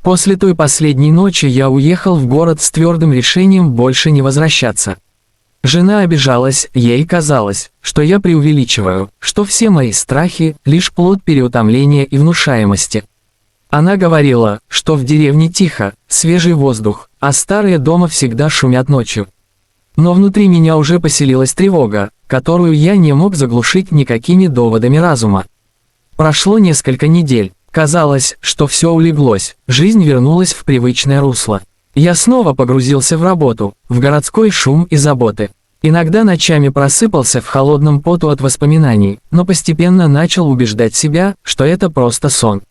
После той последней ночи я уехал в город с твердым решением больше не возвращаться. Жена обижалась, ей казалось, что я преувеличиваю, что все мои страхи – лишь плод переутомления и внушаемости. Она говорила, что в деревне тихо, свежий воздух, а старые дома всегда шумят ночью. Но внутри меня уже поселилась тревога, которую я не мог заглушить никакими доводами разума. Прошло несколько недель. Казалось, что все улеглось, жизнь вернулась в привычное русло. Я снова погрузился в работу, в городской шум и заботы. Иногда ночами просыпался в холодном поту от воспоминаний, но постепенно начал убеждать себя, что это просто сон.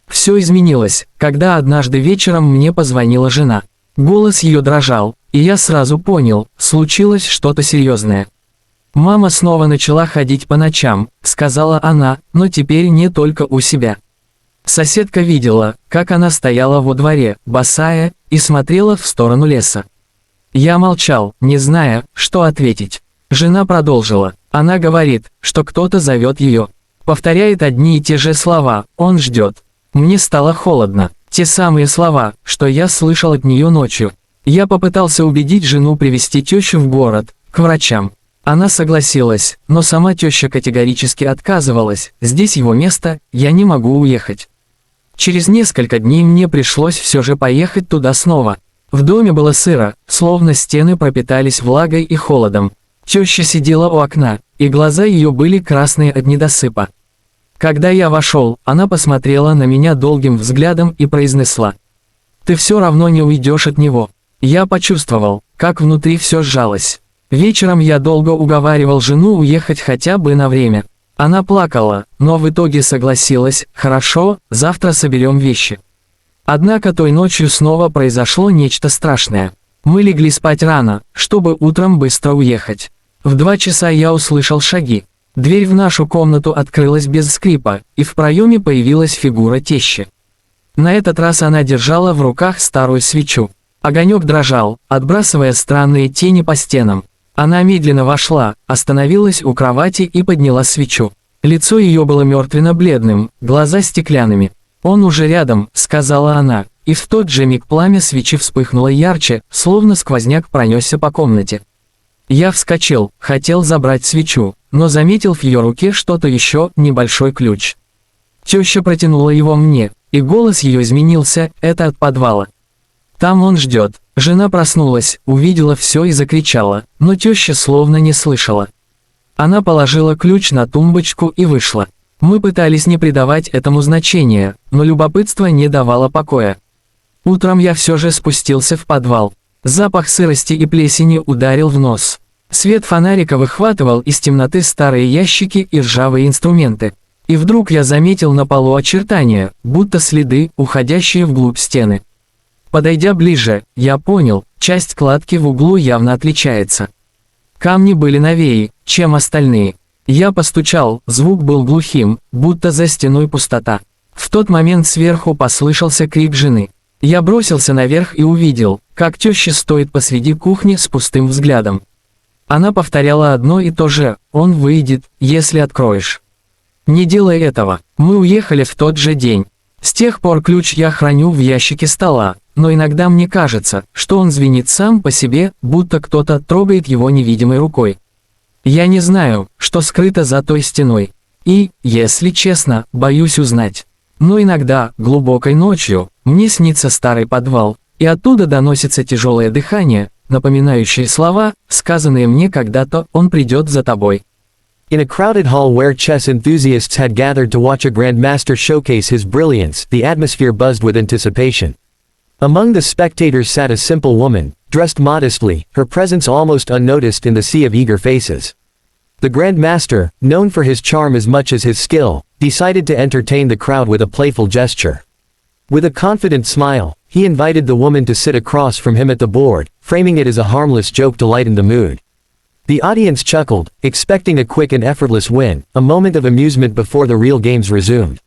Все изменилось, когда однажды вечером мне позвонила жена. Голос ее дрожал, и я сразу понял, случилось что-то серьезное. «Мама снова начала ходить по ночам», — сказала она, но теперь не только у себя. Соседка видела, как она стояла во дворе, босая, и смотрела в сторону леса. Я молчал, не зная, что ответить. Жена продолжила. Она говорит, что кто-то зовет ее. Повторяет одни и те же слова, он ждет. Мне стало холодно. Те самые слова, что я слышал от нее ночью. Я попытался убедить жену привезти тещу в город, к врачам. Она согласилась, но сама теща категорически отказывалась, здесь его место, я не могу уехать. Через несколько дней мне пришлось все же поехать туда снова. В доме было сыро, словно стены пропитались влагой и холодом. Теща сидела у окна, и глаза ее были красные от недосыпа. Когда я вошел, она посмотрела на меня долгим взглядом и произнесла: «Ты все равно не уйдешь от него». Я почувствовал, как внутри все сжалось. Вечером я долго уговаривал жену уехать хотя бы на время. Она плакала, но в итоге согласилась: «Хорошо, завтра соберем вещи». Однако той ночью снова произошло нечто страшное. Мы легли спать рано, чтобы утром быстро уехать. В 2 часа я услышал шаги. Дверь в нашу комнату открылась без скрипа, и в проеме появилась фигура тещи. На этот раз она держала в руках старую свечу. Огонек дрожал, отбрасывая странные тени по стенам. Она медленно вошла, остановилась у кровати и подняла свечу. Лицо ее было мертвенно-бледным, глаза стеклянными. «Он уже рядом», — сказала она, и в тот же миг пламя свечи вспыхнуло ярче, словно сквозняк пронесся по комнате. Я вскочил, хотел забрать свечу, но заметил в ее руке что-то еще, небольшой ключ. Теща протянула его мне, и голос ее изменился, это от подвала. «Там он ждет». Жена проснулась, увидела все и закричала, но теща словно не слышала. Она положила ключ на тумбочку и вышла. Мы пытались не придавать этому значения, но любопытство не давало покоя. Утром я все же спустился в подвал. Запах сырости и плесени ударил в нос. Свет фонарика выхватывал из темноты старые ящики и ржавые инструменты. И вдруг я заметил на полу очертания, будто следы, уходящие вглубь стены. Подойдя ближе, я понял, часть кладки в углу явно отличается. Камни были новее, чем остальные. Я постучал, звук был глухим, будто за стеной пустота. В тот момент сверху послышался крик жены. Я бросился наверх и увидел, как теща стоит посреди кухни с пустым взглядом. Она повторяла одно и то же: «Он выйдет, если откроешь». Не делай этого. Мы уехали в тот же день. С тех пор ключ я храню в ящике стола, но иногда мне кажется, что он звенит сам по себе, будто кто-то трогает его невидимой рукой. Я не знаю, что скрыто за той стеной. И, если честно, боюсь узнать. Но иногда, глубокой ночью, мне снится старый подвал, и оттуда доносится тяжелое дыхание, напоминающее слова, сказанные мне когда-то: «Он придет за тобой». In a crowded hall where chess enthusiasts had gathered to watch a grandmaster showcase his brilliance, the atmosphere buzzed with anticipation. Among the spectators sat a simple woman, dressed modestly, her presence almost unnoticed in the sea of eager faces. The grandmaster, known for his charm as much as his skill, decided to entertain the crowd with a playful gesture. With a confident smile, he invited the woman to sit across from him at the board, framing it as a harmless joke to lighten the mood. The audience chuckled, expecting a quick and effortless win, a moment of amusement before the real games resumed.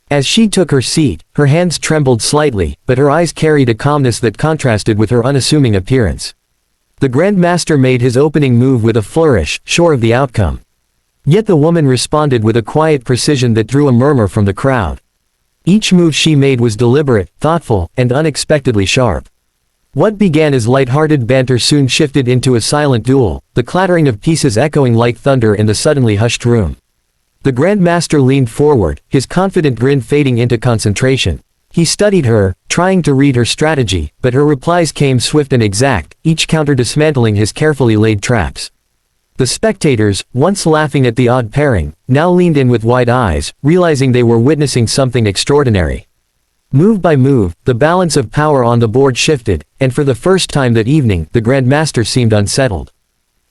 As she took her seat, her hands trembled slightly, but her eyes carried a calmness that contrasted with her unassuming appearance. The Grandmaster made his opening move with a flourish, sure of the outcome. Yet the woman responded with a quiet precision that drew a murmur from the crowd. Each move she made was deliberate, thoughtful, and unexpectedly sharp. What began as light-hearted banter soon shifted into a silent duel, the clattering of pieces echoing like thunder in the suddenly hushed room. The Grandmaster leaned forward, his confident grin fading into concentration. He studied her, trying to read her strategy, but her replies came swift and exact, each counter dismantling his carefully laid traps. The spectators, once laughing at the odd pairing, now leaned in with wide eyes, realizing they were witnessing something extraordinary. Move by move, the balance of power on the board shifted, and for the first time that evening, the Grandmaster seemed unsettled.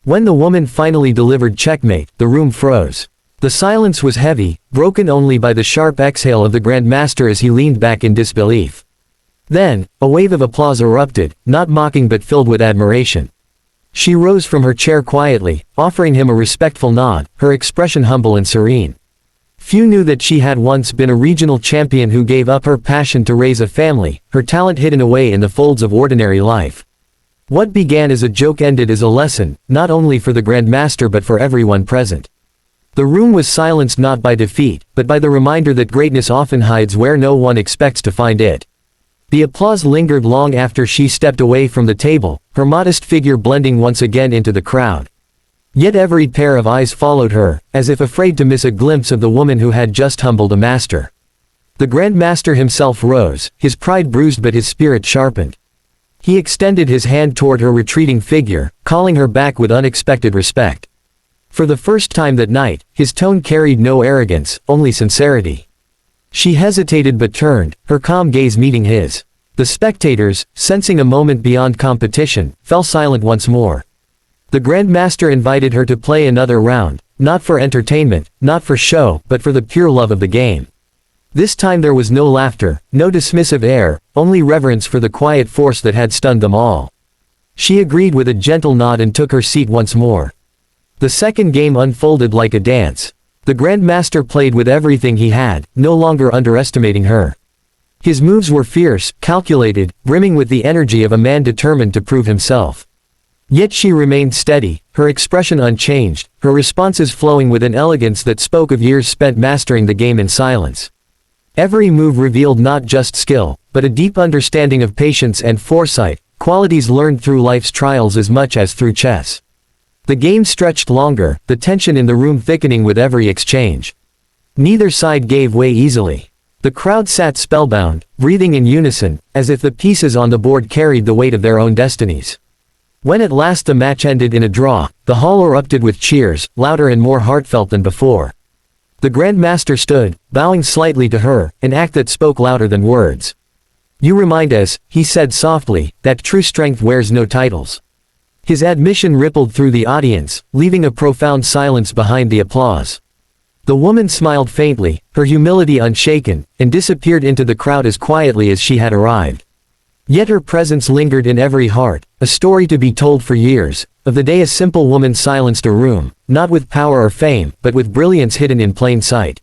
When the woman finally delivered checkmate, the room froze. The silence was heavy, broken only by the sharp exhale of the Grandmaster as he leaned back in disbelief. Then, a wave of applause erupted, not mocking but filled with admiration. She rose from her chair quietly, offering him a respectful nod, her expression humble and serene. Few knew that she had once been a regional champion who gave up her passion to raise a family, her talent hidden away in the folds of ordinary life. What began as a joke ended as a lesson, not only for the Grandmaster but for everyone present. The room was silenced not by defeat, but by the reminder that greatness often hides where no one expects to find it. The applause lingered long after she stepped away from the table, her modest figure blending once again into the crowd. Yet every pair of eyes followed her, as if afraid to miss a glimpse of the woman who had just humbled a master. The Grandmaster himself rose, his pride bruised but his spirit sharpened. He extended his hand toward her retreating figure, calling her back with unexpected respect. For the first time that night, his tone carried no arrogance, only sincerity. She hesitated but turned, her calm gaze meeting his. The spectators, sensing a moment beyond competition, fell silent once more. The Grandmaster invited her to play another round, not for entertainment, not for show, but for the pure love of the game. This time there was no laughter, no dismissive air, only reverence for the quiet force that had stunned them all. She agreed with a gentle nod and took her seat once more. The second game unfolded like a dance. The Grandmaster played with everything he had, no longer underestimating her. His moves were fierce, calculated, brimming with the energy of a man determined to prove himself. Yet she remained steady, her expression unchanged, her responses flowing with an elegance that spoke of years spent mastering the game in silence. Every move revealed not just skill, but a deep understanding of patience and foresight, qualities learned through life's trials as much as through chess. The game stretched longer, the tension in the room thickening with every exchange. Neither side gave way easily. The crowd sat spellbound, breathing in unison, as if the pieces on the board carried the weight of their own destinies. When at last the match ended in a draw, the hall erupted with cheers, louder and more heartfelt than before. The Grandmaster stood, bowing slightly to her, an act that spoke louder than words. "You remind us," he said softly, "that true strength wears no titles." His admission rippled through the audience, leaving a profound silence behind the applause. The woman smiled faintly, her humility unshaken, and disappeared into the crowd as quietly as she had arrived. Yet her presence lingered in every heart, a story to be told for years, of the day a simple woman silenced a room, not with power or fame, but with brilliance hidden in plain sight.